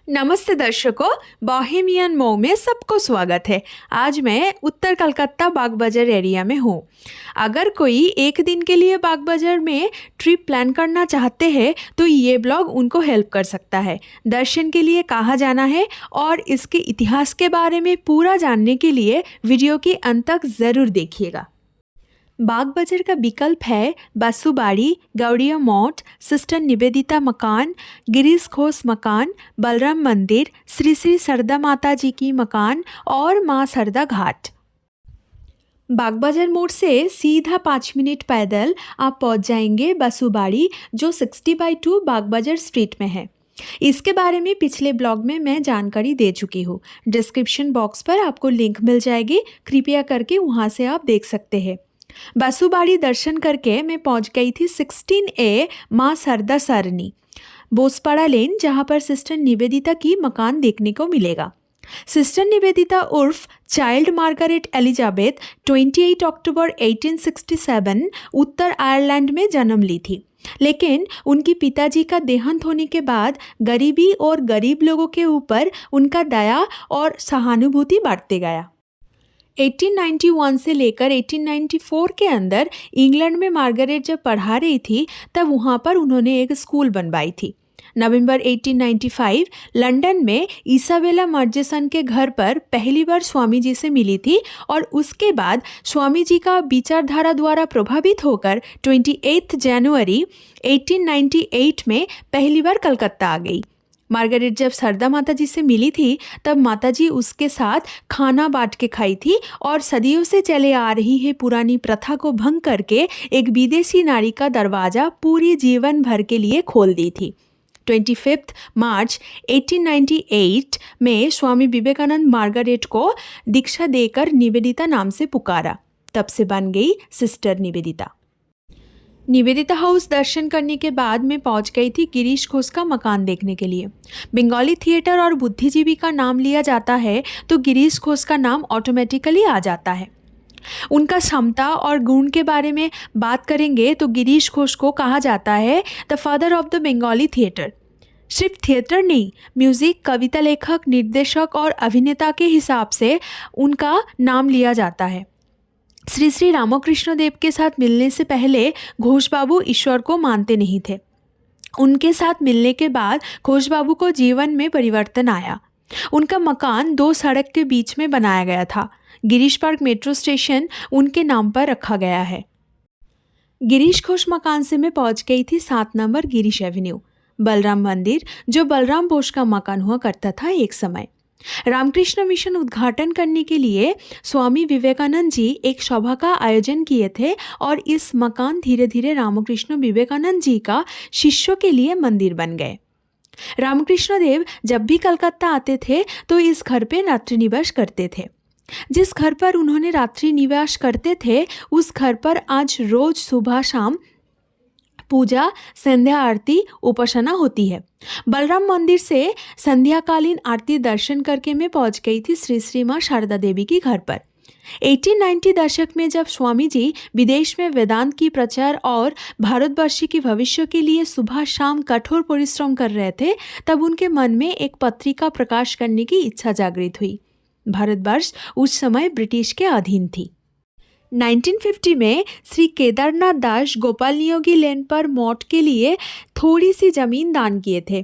नमस्ते दर्शकों, बोहेमियन मॉ में सबको स्वागत है। आज मैं उत्तर कलकत्ता बाग बाजार एरिया में हूँ। अगर कोई एक दिन के लिए बाग बाजार में ट्रिप प्लान करना चाहते हैं तो ये ब्लॉग उनको हेल्प कर सकता है। दर्शन के लिए कहाँ जाना है और इसके इतिहास के बारे में पूरा जानने के लिए वीडियो के अंत तक ज़रूर देखिएगा। बाग बाजार का विकल्प है बासुबाड़ी, गौड़िया मठ, सिस्टर निवेदिता मकान, गिरीश घोष मकान, बलराम मंदिर, श्री श्री सरदा माता जी की मकान और माँ सरदा घाट। बाग बाजार मोड़ से सीधा 5 मिनट पैदल आप पहुंच जाएंगे बासुबाड़ी, जो 60/2 बाग बाजार स्ट्रीट में है। इसके बारे में पिछले ब्लॉग में मैं जानकारी दे चुकी हूँ। डिस्क्रिप्शन बॉक्स पर आपको लिंक मिल जाएगी, कृपया करके वहाँ से आप देख सकते हैं। बासुबाड़ी दर्शन करके मैं पहुंच गई थी 16A माँ सरदा सरनी, बोसपाड़ा लेन, जहां पर सिस्टर निवेदिता की मकान देखने को मिलेगा। सिस्टर निवेदिता उर्फ चाइल्ड मार्गरेट एलिजाबेथ 28 अक्टूबर 1867 उत्तर आयरलैंड में जन्म ली थी, लेकिन उनकी पिताजी का देहांत होने के बाद गरीबी और गरीब लोगों के ऊपर उनका दया और सहानुभूति बढ़ते गया। 1891 से लेकर 1894 के अंदर इंग्लैंड में मार्गरेट जब पढ़ा रही थी तब वहाँ पर उन्होंने एक स्कूल बनवाई थी। नवंबर 1895 लंदन में इसाबेला मर्जेसन के घर पर पहली बार स्वामी जी से मिली थी और उसके बाद स्वामी जी का विचारधारा द्वारा प्रभावित होकर 28 जनवरी 1898 में पहली बार कलकत्ता आ गई। मार्गरेट जब सरदा माता जी से मिली थी तब माता जी उसके साथ खाना बांट के खाई थी और सदियों से चले आ रही है पुरानी प्रथा को भंग करके एक विदेशी नारी का दरवाज़ा पूरी जीवन भर के लिए खोल दी थी। 25 मार्च 1898 में स्वामी विवेकानंद मार्गरेट को दीक्षा देकर निवेदिता नाम से पुकारा, तब से बन गई सिस्टर निवेदिता। निवेदिता हाउस दर्शन करने के बाद मैं पहुंच गई थी गिरीश घोष का मकान देखने के लिए। बंगाली थिएटर और बुद्धिजीवी का नाम लिया जाता है तो गिरीश घोष का नाम ऑटोमेटिकली आ जाता है। उनका क्षमता और गुण के बारे में बात करेंगे तो गिरीश घोष को कहा जाता है the father of the Bengali theatre. सिर्फ थिएटर नहीं, म्यूज़िक, कविता लेखक, निर्देशक और अभिनेता के हिसाब से उनका नाम लिया जाता है। श्री श्री रामकृष्ण देव के साथ मिलने से पहले घोष बाबू ईश्वर को मानते नहीं थे। उनके साथ मिलने के बाद घोष बाबू को जीवन में परिवर्तन आया। उनका मकान 2 सड़क के बीच में बनाया गया था। गिरीश पार्क मेट्रो स्टेशन उनके नाम पर रखा गया है। गिरीश घोष मकान से मैं पहुंच गई थी 7 नंबर गिरीश एवेन्यू, बलराम मंदिर, जो बलराम बोस का मकान हुआ करता था एक समय। रामकृष्ण मिशन उद्घाटन करने के लिए स्वामी विवेकानंद जी एक सभा का आयोजन किए थे और इस मकान धीरे धीरे रामकृष्ण विवेकानंद जी का शिष्यों के लिए मंदिर बन गए। रामकृष्ण देव जब भी कलकत्ता आते थे तो इस घर पे रात्रि निवास करते थे। जिस घर पर उन्होंने रात्रि निवास करते थे उस घर पर आज रोज सुबह शाम पूजा, संध्या आरती, उपासना होती है। बलराम मंदिर से संध्याकालीन आरती दर्शन करके मैं पहुंच गई थी श्री श्री माँ शारदा देवी की घर पर। 1890 दशक में जब स्वामी जी विदेश में वेदांत की प्रचार और भारतवर्ष की भविष्य के लिए सुबह शाम कठोर परिश्रम कर रहे थे, तब उनके मन में एक पत्रिका प्रकाश करने की इच्छा जागृत हुई। भारतवर्ष उस समय ब्रिटिश के अधीन थी। 1950 में श्री केदारनाथ दास गोपाल नियोगी लेन पर मठ के लिए थोड़ी सी जमीन दान किए थे।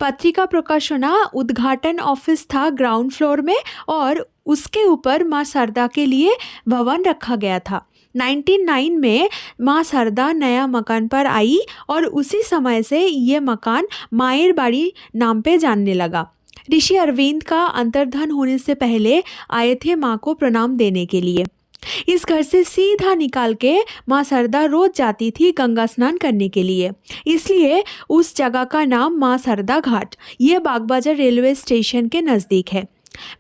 पत्रिका प्रकाशना उद्घाटन ऑफिस था ग्राउंड फ्लोर में और उसके ऊपर माँ सरदा के लिए भवन रखा गया था। 1909 में माँ सरदा नया मकान पर आई और उसी समय से ये मकान मायर बाड़ी नाम पे जानने लगा। ऋषि अरविंद का अंतर्धान होने से पहले आए थे माँ को प्रणाम देने के लिए। इस घर से सीधा निकाल के माँ सरदा रोज जाती थी गंगा स्नान करने के लिए, इसलिए उस जगह का नाम माँ सरदा घाट, ये बाग बाजार रेलवे स्टेशन के नज़दीक है।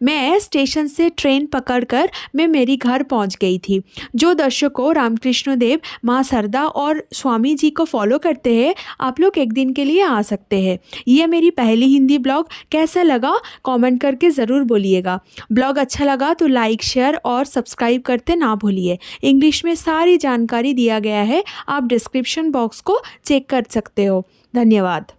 मैं स्टेशन से ट्रेन पकड़कर मैं मेरी घर पहुंच गई थी। जो दर्शकों रामकृष्ण देव, माँ सरदा और स्वामी जी को फॉलो करते हैं, आप लोग एक दिन के लिए आ सकते हैं। ये मेरी पहली हिंदी ब्लॉग, कैसा लगा कमेंट करके ज़रूर बोलिएगा। ब्लॉग अच्छा लगा तो लाइक, शेयर और सब्सक्राइब करते ना भूलिए। इंग्लिश में सारी जानकारी दिया गया है, आप डिस्क्रिप्शन बॉक्स को चेक कर सकते हो। धन्यवाद।